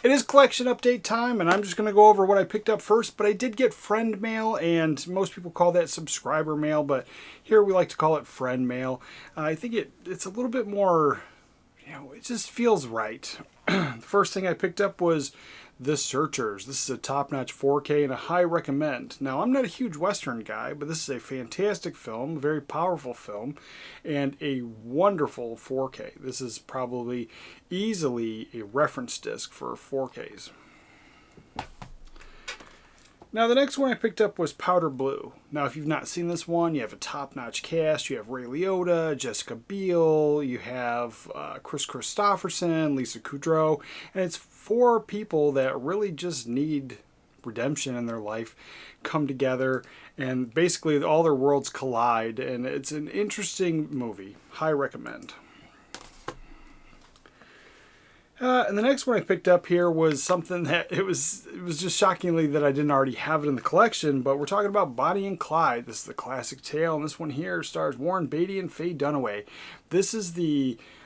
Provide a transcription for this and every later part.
It is collection update time, and I'm just going to go over what I picked up first, but I did get friend mail, and most people call that subscriber mail, but here we like to call it friend mail. I think it's a little bit more, it just feels right. The first thing I picked up was The Searchers. This is a top-notch 4K and a high recommend. Now, I'm not a huge Western guy, but this is a fantastic film, a very powerful film, and a wonderful 4K. This is probably easily a reference disc for 4Ks. Now, the next one I picked up was Powder Blue. Now, if you've not seen this one, you have a top-notch cast. You have Ray Liotta, Jessica Biel, you have Chris Christopherson, Lisa Kudrow, and it's 4 people that really just need redemption in their life come together, and basically all their worlds collide, and it's an interesting movie. High recommend. And the next one I picked up here was something that it was just shockingly that I didn't already have it in the collection, but we're talking about Bonnie and Clyde. This is the classic tale, and this one here stars Warren Beatty and Faye Dunaway. This is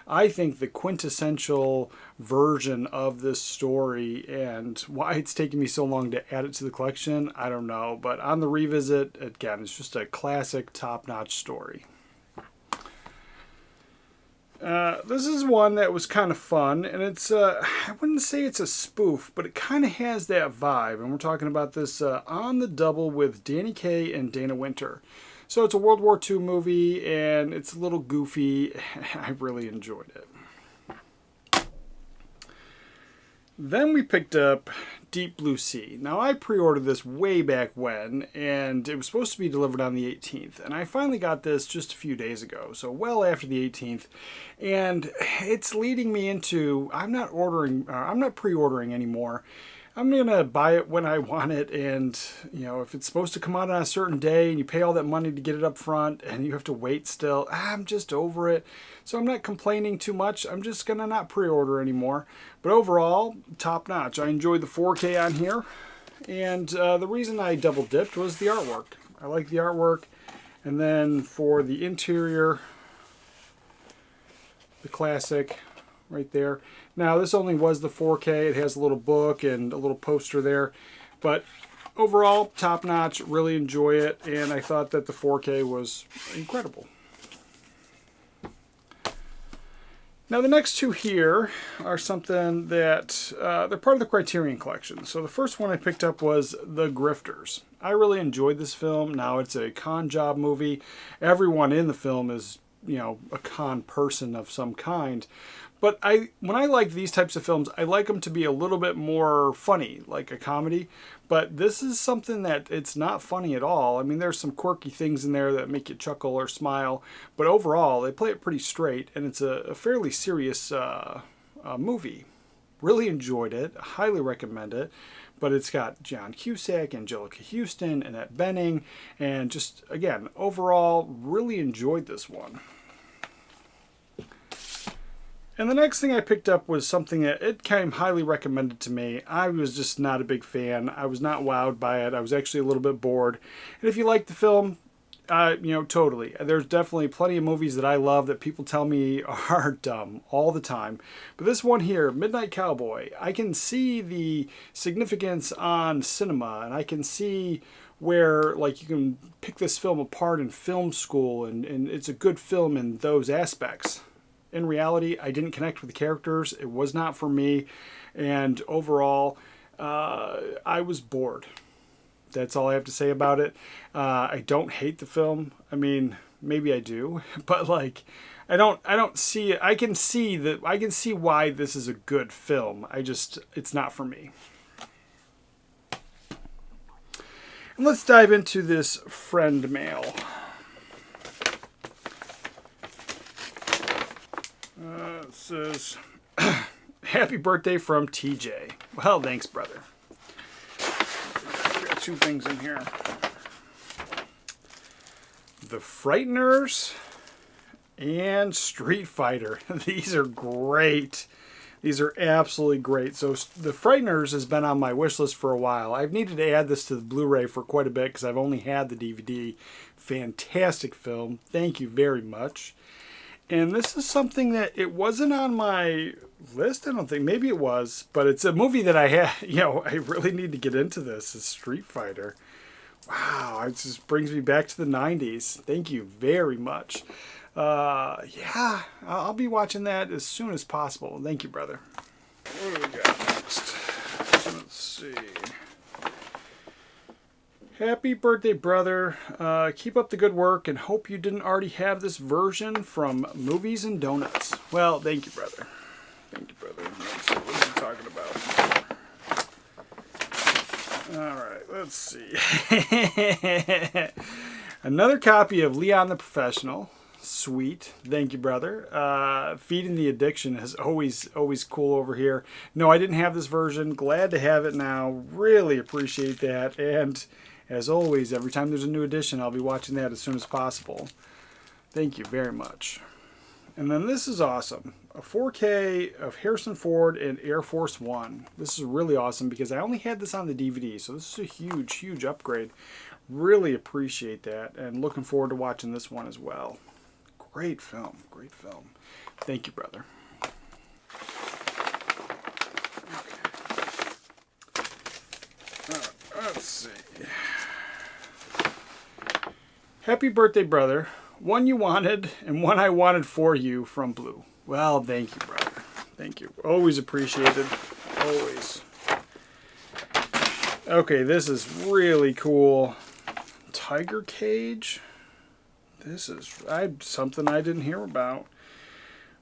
I think the quintessential version of this story, and why it's taken me so long to add it to the collection, I don't know. But on the revisit, again, it's just a classic top-notch story. This is one that was kind of fun, and it's, I wouldn't say it's a spoof, but it kind of has that vibe, and we're talking about this On the Double with Danny Kaye and Dana Winter. So it's a World War II movie, and it's a little goofy. I really enjoyed it. Then we picked up Deep Blue Sea. Now, I pre-ordered this way back when, and it was supposed to be delivered on the 18th. And I finally got this just a few days ago, so well after the 18th. And it's leading me into, I'm not pre-ordering anymore. I'm going to buy it when I want it, and, if it's supposed to come out on a certain day and you pay all that money to get it up front and you have to wait still, I'm just over it. So I'm not complaining too much. I'm just going to not pre-order anymore. But overall, top notch. I enjoyed the 4K on here, and the reason I double dipped was the artwork. I like the artwork, and then for the interior, the classic right there. Now, this only was the 4K. It has a little book and a little poster there. But overall, top-notch. Really enjoy it. And I thought that the 4K was incredible. Now, the next two here are something that they're part of the Criterion collection. So the first one I picked up was The Grifters. I really enjoyed this film. Now, it's a con job movie. Everyone in the film is, a con person of some kind. But when I like these types of films, I like them to be a little bit more funny, like a comedy. But this is something that it's not funny at all. I mean, there's some quirky things in there that make you chuckle or smile. But overall, they play it pretty straight, and it's a fairly serious movie. Really enjoyed it. Highly recommend it. But it's got John Cusack, Angelica Houston, Annette Bening, and just, again, overall, really enjoyed this one. And the next thing I picked up was something that it came highly recommended to me. I was just not a big fan. I was not wowed by it. I was actually a little bit bored. And if you like the film, totally. There's definitely plenty of movies that I love that people tell me are dumb all the time. But this one here, Midnight Cowboy, I can see the significance on cinema, and I can see where, you can pick this film apart in film school, and it's a good film in those aspects. In reality, I didn't connect with the characters. It was not for me. And overall, I was bored. That's all I have to say about it. I don't hate the film. I mean, maybe I do, but I don't see it. I can see why this is a good film. It's not for me. And let's dive into this friend mail. It says, happy birthday from TJ. Well, thanks, brother. We got 2 things in here. The Frighteners and Street Fighter. These are great. These are absolutely great. So The Frighteners has been on my wish list for a while. I've needed to add this to the Blu-ray for quite a bit because I've only had the DVD. Fantastic film. Thank you very much. And this is something that it wasn't on my list, I don't think. Maybe it was, but it's a movie that I had, you know, I really need to get into this. It's Street Fighter. Wow, it just brings me back to the 90s. Thank you very much. Yeah, I'll be watching that as soon as possible. Thank you, brother. What do we got next? Let's see. Happy birthday, brother. Keep up the good work and hope you didn't already have this version from Movies and Donuts. Well, thank you, brother. Thank you, brother. Let's see, what are you talking about? Alright, let's see. Another copy of Leon the Professional. Sweet. Thank you, brother. Feeding the Addiction is always cool over here. No, I didn't have this version. Glad to have it now. Really appreciate that. And as always, every time there's a new edition, I'll be watching that as soon as possible. Thank you very much. And then this is awesome. A 4K of Harrison Ford and Air Force One. This is really awesome because I only had this on the DVD, so this is a huge, huge upgrade. Really appreciate that, and looking forward to watching this one as well. Great film, great film. Thank you, brother. Let's see. Happy birthday, brother. One you wanted and one I wanted for you from Blue. Well, thank you, brother. Thank you. Always appreciated. Always. Okay, this is really cool. Tiger Cage. This is something I didn't hear about.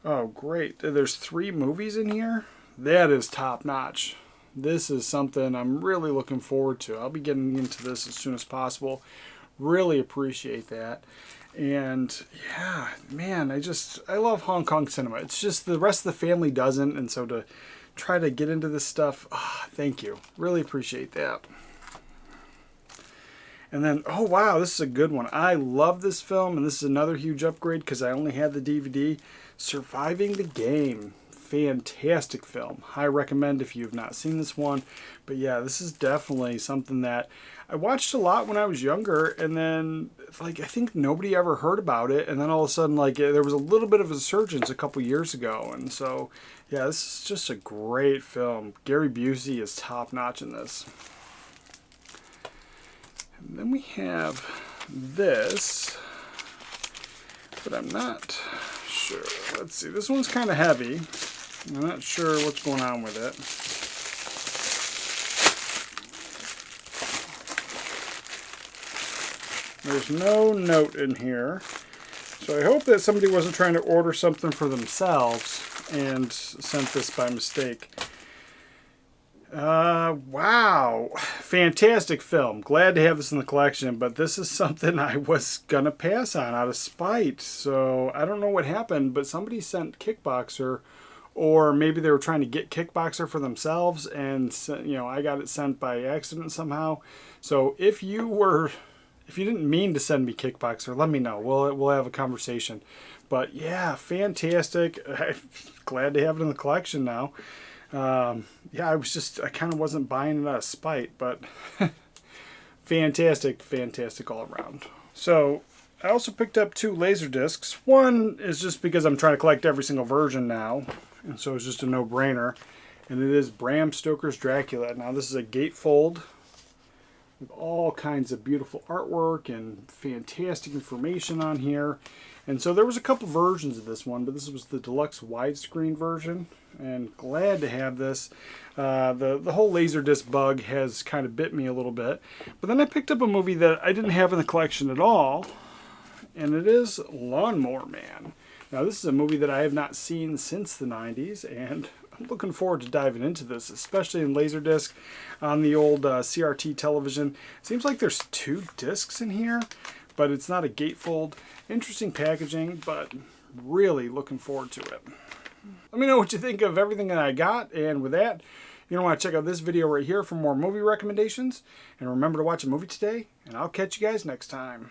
Oh, great. There's 3 movies in here. That is top notch. This is something I'm really looking forward to. I'll be getting into this as soon as possible. Really appreciate that. And yeah, man, I love Hong Kong cinema. It's just the rest of the family doesn't, and so to try to get into this stuff, thank you. Really appreciate that. And then, oh wow, this is a good one. I love this film, and this is another huge upgrade because I only had the DVD. Surviving the Game. Fantastic film. High recommend if you've not seen this one. But yeah, this is definitely something that I watched a lot when I was younger, and then like I think nobody ever heard about it, and then all of a sudden like there was a little bit of a resurgence a couple years ago, and so yeah, this is just a great film. Gary Busey is top notch in this. And then we have this, but I'm not sure. Let's see, this one's kind of heavy. I'm not sure what's going on with it. There's no note in here. So I hope that somebody wasn't trying to order something for themselves and sent this by mistake. Wow. Fantastic film. Glad to have this in the collection, but this is something I was gonna pass on out of spite. So I don't know what happened, but somebody sent Kickboxer, or maybe they were trying to get Kickboxer for themselves, and you know, I got it sent by accident somehow. So if you didn't mean to send me Kickboxer, let me know. We'll have a conversation. But yeah, fantastic. Glad to have it in the collection now. Yeah, I kind of wasn't buying it out of spite, but fantastic all around. So I also picked up 2 Laserdiscs. One is just because I'm trying to collect every single version now, and so it's just a no-brainer. And it is Bram Stoker's Dracula. Now this is a gatefold with all kinds of beautiful artwork and fantastic information on here. And so there was a couple versions of this one, but this was the deluxe widescreen version, and glad to have this. The whole Laserdisc bug has kind of bit me a little bit. But then I picked up a movie that I didn't have in the collection at all, and it is Lawnmower Man. Now this is a movie that I have not seen since the 90s, and I'm looking forward to diving into this, especially in Laserdisc on the old CRT television. Seems like there's 2 discs in here, but it's not a gatefold. Interesting packaging, but really looking forward to it. Let me know what you think of everything that I got, and with that, you're going to want to check out this video right here for more movie recommendations, and remember to watch a movie today, and I'll catch you guys next time.